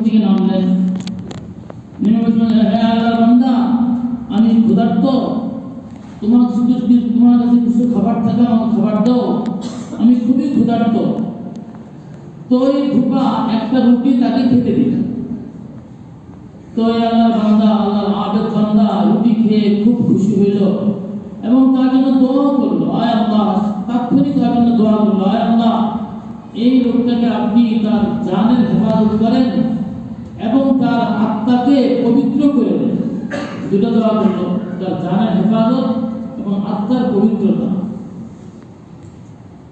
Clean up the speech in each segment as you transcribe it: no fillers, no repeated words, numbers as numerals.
থেকে নামলেন, নেমে বললেন, হ্যাঁ আল্লাহর বান্দা, আমি ক্ষুধার্ত, তোমার কাছে কিছু খাবার থাকে আমাকে খাবার দাও, আমি খুবই ক্ষুধার্ত। তো ওই ধূপা একটা রুটি তাকে খেতে দিল। তো আল্লাহর বান্দা, আল্লাহর আবেদ বান্দা রুটি খেয়ে খুব খুশি হইল এবং তার জন্য দোয়া করলো, আয় আল্লাহ, তাৎক্ষণিক তার জন্য দোয়া করলো, আয় আল্লাহ, এই লোকটাকে আপনি তার জানের হেফাজত করেন এবং তার আত্মাকে পবিত্র করে দেন। দুটো দোয়া করলো, তার জানের হেফাজত এবং আত্মার পবিত্রতা।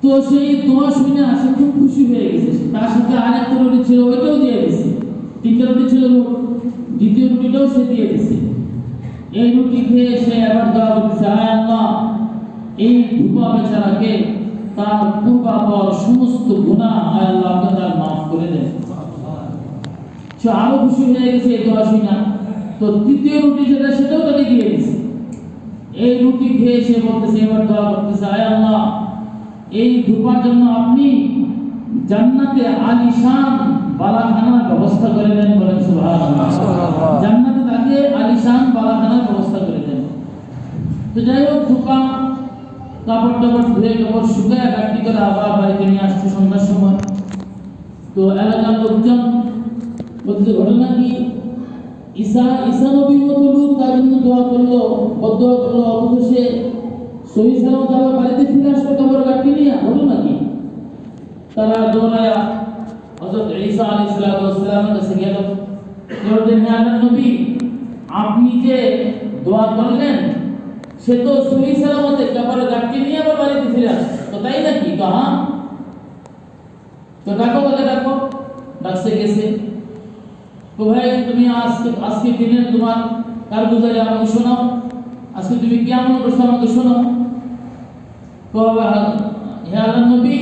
তো সেই দোয়া শুনে সে খুব খুশি হয়ে গেছে। তার সাথে আরেকটা রুটি ছিল, ওইটাও দিয়ে দিছে। তিনটা রুটি ছিল, দ্বিতীয় রুটিটাও সে দিয়ে দিছে। এই রুটি খেয়ে সে আবার দোয়া করছে, আয় আল্লাহ, এই ধূপা বেচারাকে তার পূর্বাপর সমস্ত গুনাহ আয় আল্লাহ আপনি তার মাফ করে দেন। সে আরো খুশি হয়ে গেছে এই দোয়া শুনে। তো তৃতীয় রুটি যেটা সেটাও তাকে দিয়ে দিছে। এই রুটি খেয়ে সে বলতেছে, এবার দোয়া করতেছে, আয় আল্লাহ, এই ধূপার জন্য আপনি জান্নাতে আলিশান বালাখানার ব্যবস্থা করে দেন। বলেন সুবহানাল্লাহ। জান্নাতে তাকে আলিশান বালাখানার ব্যবস্থা করে দেন। তো যাই হোক, ধূপা কাপড় টাপড় ধুয়ে কাপড় শুকায় গাড়ি করে আবার বাড়িতে নিয়ে আসছে সন্ধ্যার সময়। তো এলাকার লোকজন বলতে, ঘটনা কি, ঈসা নবীর মতো লোক তার জন্য দোয়া করলো, বদদোয়া করলো, অথচ সে সহি সালামত আবার বাড়িতে ফিরে আসলো কাপড় গাড়ি নিয়ে। ঘটনা কি, তারা দৌড়ায়া হযরত ঈসা আলাইহিস সালামের কাছে গেল, বললেন, হে আল্লাহর নবী, আপনি যে দোয়া করলেন সে তো সহি সালামতে কাপড় গাড়ি নিয়ে আবার বাড়িতে ফিরে আসছে, তো তাই নাকি? তো হ্যাঁ। তো ডাকো, তাকে ডাকো। ডাকছে গেছে। তো ভাই, তুমি আজকে দিনের তোমার কারগুজারি আমাকে শোনাও, আজকে তুমি কি আমল করছো আমাকে শোনাও। হে আল্লাহর নবী,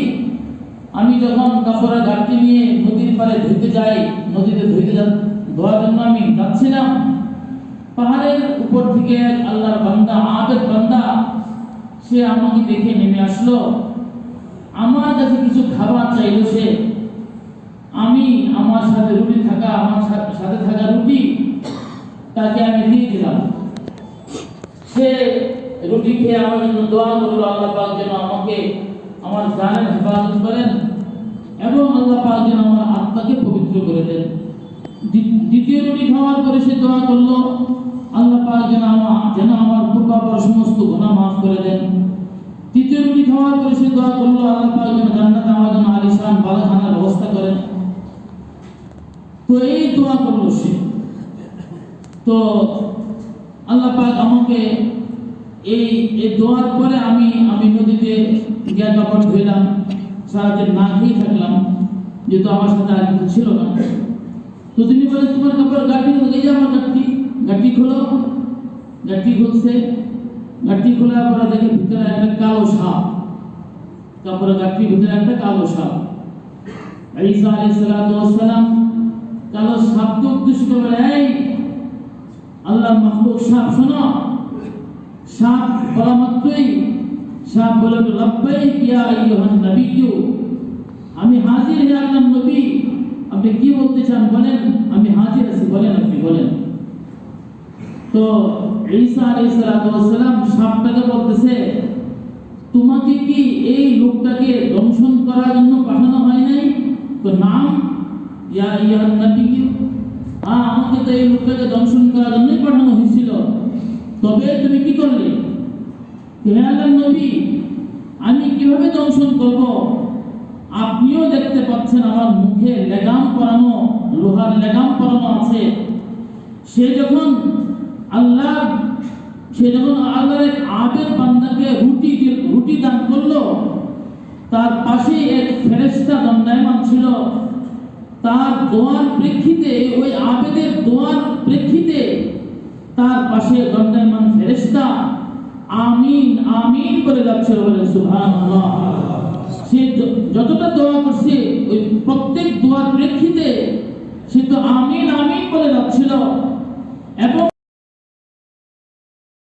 আমি যখন কাপড়ের ঘাটতি নিয়ে নদীর পাড়ে ধুইতে যাই, নদীতে ধোয়ার জন্য আমি যাচ্ছিলাম, পাহাড়ের উপর থেকে আল্লাহর বান্দা, আবেদ বান্দা, সে আমাকে দেখে নেমে আসলো, আমার কাছে কিছু খাবার চাইলো সে। আমি আমার সাথে রুটি থাকা, আমার সাথে থাকা রুটি তাকে আমি দিয়ে দিলাম। সে রুটি খেয়ে আমার জন্য দোয়া করলো, আল্লাহ পাক যেন আমাকে আমার জানের হেফাজত করেন এবং আল্লাহ পাক যেন আমার আত্মাকে পবিত্র করে দেন। দ্বিতীয় রুটি খাওয়ার পরে সে দোয়া করলো, আল্লাহ পাক যেন আমার পূর্বাপর সমস্ত গুনাহ মাফ করে দেন। তৃতীয় রুটি খাওয়ার পরে সে দোয়া করলো, আল্লাহ পাক যেন জান্নাতে আমার জন্য আলিশান বালাখানার ব্যবস্থা করেন। তো এই দোয়া করলো সে। তো আল্লাহ পাক আমাকে এই দোয়ার পরে আমি নদীতে গিয়ে কাপড় ধুইলাম, সারাদিন না খেয়ে থাকলাম, যেহেতু আমার সাথে আর কিছু ছিল না। তো তিনি বলে, তোমার কাপড় গাড়ি, এই যে আমার গাড়ি খোলো। গাড়ি খুলছে, গাড়ি খোলার পরে দেখে ভিতরে একটা কালো সাপ, কাপড়ের গাড়ির ভিতরে একটা কালো সাপ। ঈসা আলাইহিস সালাম কালো সাপকে উদ্দেশ্য করে বলে, এই আল্লাহর মাখলুক সাপ, শোনো। সাপ বলা মাত্রই সাপ বলে, লাব্বাইক ইয়া আইয়ুহান নবিয়্যু, আমি হাজির হে আল্লাহর নবী, আপনি কি বলতে চান বলেন, আমি হাজির আছি, বলেন, আপনি বলেন। তো ঈসা আলাইহিস সালাম সাপটাকে বলতেছে, তোমাকে কি এই লোকটাকে দংশন করার জন্য পাঠানো হয় নাই? তো নাম, ইয়া আইয়ুহান নবিয়্যু, আমাকে তো এই লোকটাকে দংশন করার জন্যই পাঠানো হয়েছিল, তবে তুমি কি করলে? হে আল্লাহর নবী, আমি কিভাবে দংশন করব? আপনিও দেখতে পাচ্ছেন আমার মুখে লেগাম পরানো, লোহার লেগাম পরানো আছে। সে যখন আল্লাহর এক আবেদ বান্দাকে রুটি দান করলো, তার পাশে এক ফেরেশতা দণ্ডায়মান ছিল। তার দোয়ার প্রেক্ষিতে, ওই আবেদের দোয়ার প্রেক্ষিতে তার পাশে দণ্ডায়মান ফেরেশতা আমিন আমিন করে যাচ্ছে। বলে সুবহানাল্লাহ। সে যতটা দোয়া করছে, ওই প্রত্যেক দোয়ার প্রেক্ষিতে সে তো আমিন আমিন বলে যাচ্ছিল এবং